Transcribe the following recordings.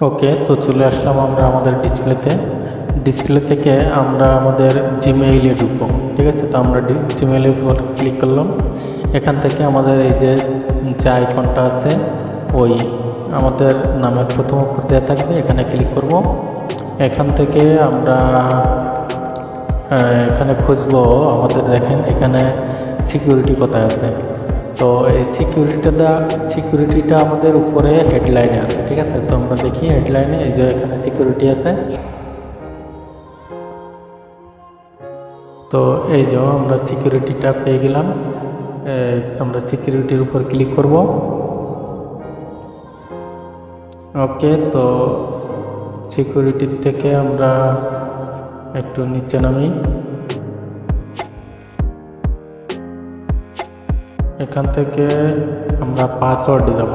ওকে, তো চলে আসলাম আমরা আমাদের ডিসপ্লে থেকে আমরা আমাদের জিমেইলে ঢুকবো। ঠিক আছে, তো আমরা জিমেইলের উপর ক্লিক করলাম। এখান থেকে আমাদের এই যে আইকনটা আছে ওই আমাদের নামের প্রথম অক্ষর দেওয়া থাকবে, এখানে ক্লিক করব। এখান থেকে আমরা এখানে খুঁজবো। আমাদের দেখেন এখানে সিকিউরিটি কোথায় আছে। তো এই সিকিউরিটিটা আমাদের উপরে হেডলাইনে আছে। ঠিক আছে, তো আমরা দেখি হেডলাইনে এই যে এখানে সিকিউরিটি আছে। তো এই যে আমরা সিকিউরিটিটা পেয়ে গেলাম। আমরা সিকিউরিটির উপর ক্লিক করব। ওকে, তো সিকিউরিটির থেকে আমরা একটু নিচে নামি। এখান থেকে আমরা পাসওয়ার্ডে যাব।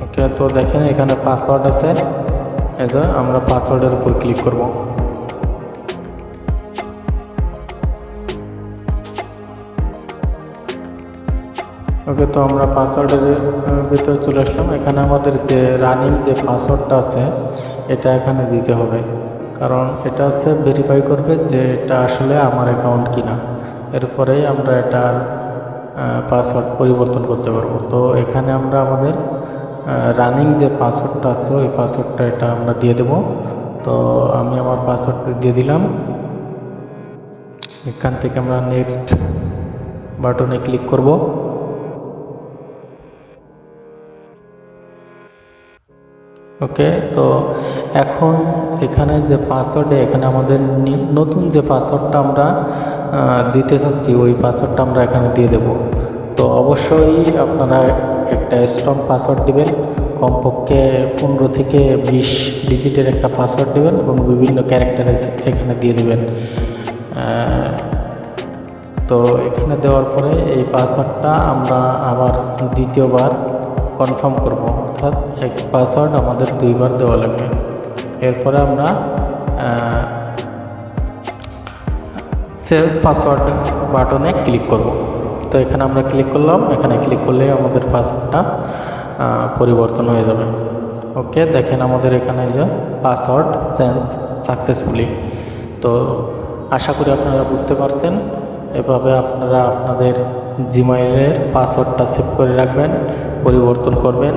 ওকে, তো দেখেন এখানে পাসওয়ার্ড আছে। এই যে আমরা পাসওয়ার্ডের উপর ক্লিক করব। ওকে, তো আমরা পাসওয়ার্ডের ভিতরে চলে আসলাম। এখানে আমাদের যে রানিং যে পাসওয়ার্ডটা আছে এটা এখানে দিতে হবে, কারণ এটা হচ্ছে ভেরিফাই করবে যে এটা আসলে আমার অ্যাকাউন্ট কিনা। এরপরেই আমরা এটার পাসওয়ার্ড পরিবর্তন করতে পারবো। তো এখানে আমরা আমাদের রানিং যে পাসওয়ার্ডটা আছে ওই পাসওয়ার্ডটা এটা আমরা দিয়ে দেব। তো আমি আমার পাসওয়ার্ডটা দিয়ে দিলাম। এখান থেকে আমরা নেক্সট বাটনে ক্লিক করব। ওকে, তো এখন এখানে যে পাসওয়ার্ডে এখানে আমাদের নতুন যে পাসওয়ার্ডটা আমরা দিতে চাচ্ছি ওই পাসওয়ার্ডটা আমরা এখানে দিয়ে দেব। তো অবশ্যই আপনারা একটা স্ট্রং পাসওয়ার্ড দিবেন, কমপক্ষে 15 থেকে 20 ডিজিটের একটা পাসওয়ার্ড দিবেন এবং বিভিন্ন ক্যারেক্টার এখানে দিয়ে দেবেন। তো এখানে দেওয়ার পরে এই পাসওয়ার্ডটা আমরা আবার দ্বিতীয়বার কনফার্ম করব, অর্থাৎ এক পাসওয়ার্ড আমাদের 2 বার দেওয়া লাগবে। এরপরে আমরা সেলস পাসওয়ার্ড বাটনে ক্লিক করব। তো এখানে আমরা ক্লিক করলাম। এখানে ক্লিক করলে আমাদের পাসওয়ার্ডটা পরিবর্তন হয়ে যাবে। ওকে, দেখেন আমাদের এখানে যে পাসওয়ার্ড চেঞ্জ সাকসেসফুলি। তো আশা করি আপনারা বুঝতে পারছেন। এভাবে আপনারা আপনাদের জিমেইলের পাসওয়ার্ডটা সেভ করে রাখবেন, পরিবর্তন করবেন।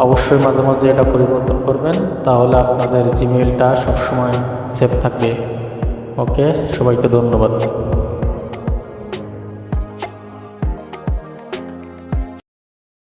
অবশ্যই মাঝে মাঝে এটা পরিবর্তন করবেন, তাহলে আপনাদের জিমেইলটা সবসময় সেভ থাকবে। ওকে, সবাইকে ধন্যবাদ।